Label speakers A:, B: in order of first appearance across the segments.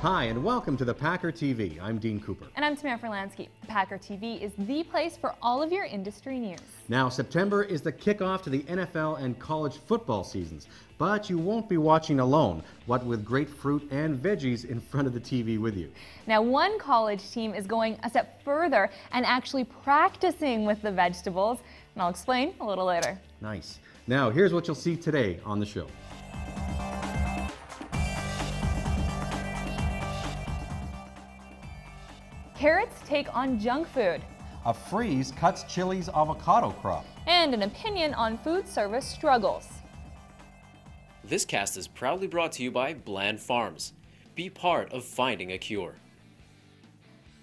A: Hi, and welcome to the Packer TV. I'm Dean Cooper.
B: And I'm Tamara Lansky. Packer TV is the place for all of your industry news.
A: Now, September is the kickoff to the NFL and college football seasons. But you won't be watching alone, what with great fruit and veggies in front of the TV with you.
B: Now, one college team is going a step further and actually practicing with the vegetables. And I'll explain a little later.
A: Nice. Now, here's what you'll see today on the show.
B: Carrots take on junk food.
A: A freeze cuts Chile's avocado crop.
B: And an opinion on food service struggles.
C: This cast is proudly brought to you by Bland Farms. Be part of finding a cure.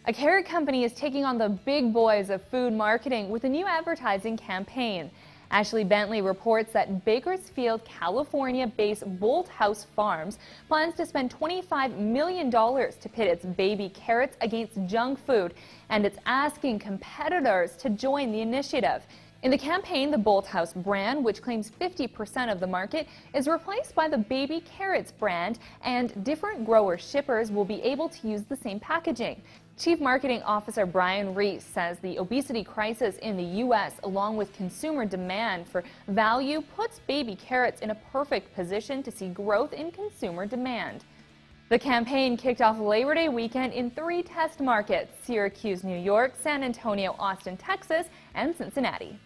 B: A carrot company is taking on the big boys of food marketing with a new advertising campaign. Ashley Bentley reports that Bakersfield, California-based Bolt House Farms plans to spend $25 million to pit its baby carrots against junk food, and it's asking competitors to join the initiative. In the campaign, the Bolt House brand, which claims 50% of the market, is replaced by the Baby Carrots brand, and different grower shippers will be able to use the same packaging. Chief Marketing Officer Brian Reese says the obesity crisis in the U.S., along with consumer demand for value, puts baby carrots in a perfect position to see growth in consumer demand. The campaign kicked off Labor Day weekend in 3 test markets: Syracuse, New York, San Antonio, Austin, Texas, and Cincinnati.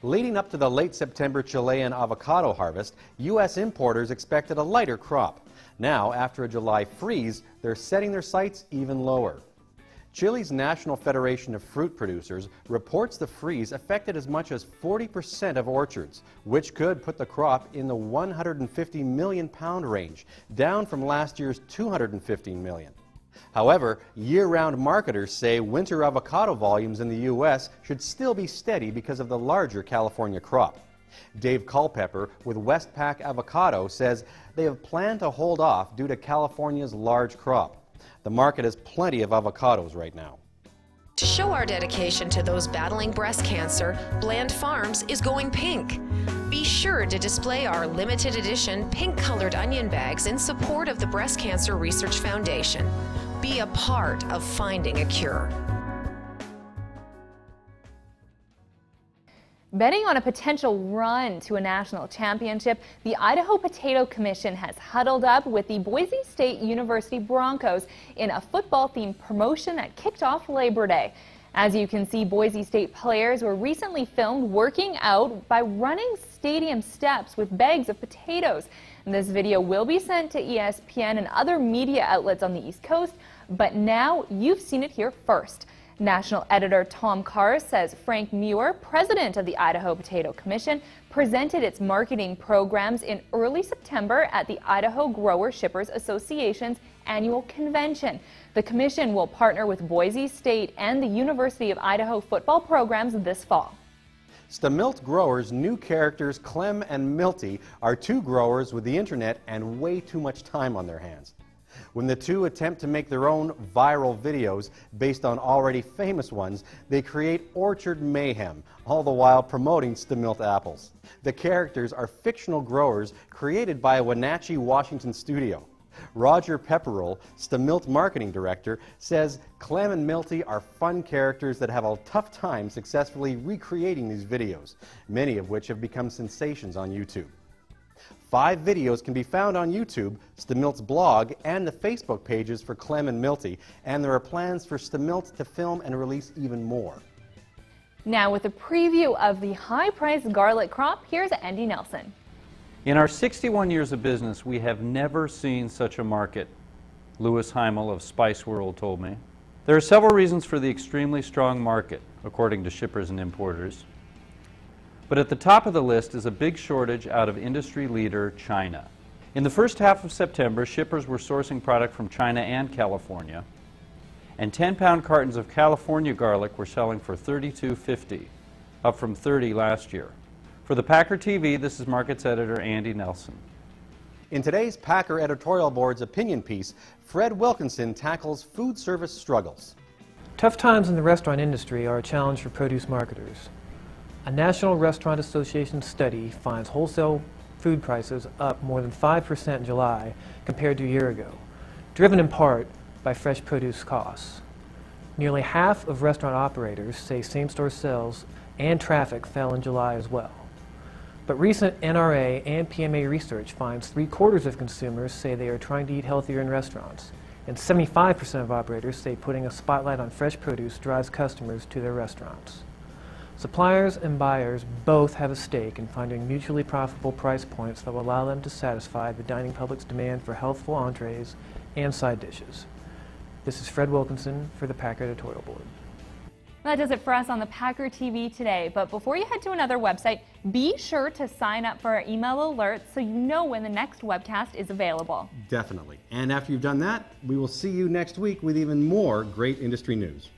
A: Leading up to the late September Chilean avocado harvest, U.S. importers expected a lighter crop. Now, after a July freeze, they're setting their sights even lower. Chile's National Federation of Fruit Producers reports the freeze affected as much as 40% of orchards, which could put the crop in the 150 million pound range, down from last year's 215 million. However, year-round marketers say winter avocado volumes in the U.S. should still be steady because of the larger California crop. Dave Culpepper with Westpac Avocado says they have planned to hold off due to California's large crop. The market has plenty of avocados right now.
D: To show our dedication to those battling breast cancer, Bland Farms is going pink. Be sure to display our limited edition pink-colored onion bags in support of the Breast Cancer Research Foundation. Be a part of finding a cure.
B: Betting on a potential run to a national championship, the Idaho Potato Commission has huddled up with the Boise State University Broncos in a football-themed promotion that kicked off Labor Day. As you can see, Boise State players were recently filmed working out by running stadium steps with bags of potatoes. And this video will be sent to ESPN and other media outlets on the East Coast, but now you've seen it here first. National editor Tom Carr says Frank Muir, president of the Idaho Potato Commission, presented its marketing programs in early September at the Idaho Grower Shippers Association's annual convention. The commission will partner with Boise State and the University of Idaho football programs this fall.
A: Stamilt growers' new characters Clem and Milty are 2 growers with the internet and way too much time on their hands. When the 2 attempt to make their own viral videos based on already famous ones, they create orchard mayhem, all the while promoting Stamilt apples. The characters are fictional growers created by a Wenatchee, Washington studio. Roger Pepperell, Stamilt marketing director, says Clem and Milty are fun characters that have a tough time successfully recreating these videos, many of which have become sensations on YouTube. 5 videos can be found on YouTube, Stamilt's blog, and the Facebook pages for Clem and Milty, and there are plans for Stamilt to film and release even more.
B: Now, with a preview of the high-priced garlic crop, here's Andy Nelson.
E: In our 61 years of business, we have never seen such a market, Louis Heimel of Spice World told me. There are several reasons for the extremely strong market, according to shippers and importers. But at the top of the list is a big shortage out of industry leader China. In the first half of September, shippers were sourcing product from China and California, and 10-pound cartons of California garlic were selling for $32.50, up from $30 last year. For the Packer TV, this is Markets Editor Andy Nelson.
A: In today's Packer Editorial Board's opinion piece, Fred Wilkinson tackles food service struggles.
F: Tough times in the restaurant industry are a challenge for produce marketers. A National Restaurant Association study finds wholesale food prices up more than 5% in July compared to a year ago. driven in part by fresh produce costs. Nearly half of restaurant operators say same-store sales and traffic fell in July as well. But recent NRA and PMA research finds 3/4 of consumers say they are trying to eat healthier in restaurants, and 75% of operators say putting a spotlight on fresh produce drives customers to their restaurants. Suppliers and buyers both have a stake in finding mutually profitable price points that will allow them to satisfy the dining public's demand for healthful entrees and side dishes. This is Fred Wilkinson for the Packer Editorial Board.
B: That does it for us on the Packer TV today, but before you head to another website, be sure to sign up for our email alerts so you know when the next webcast is available.
A: Definitely. And after you've done that, we will see you next week with even more great industry news.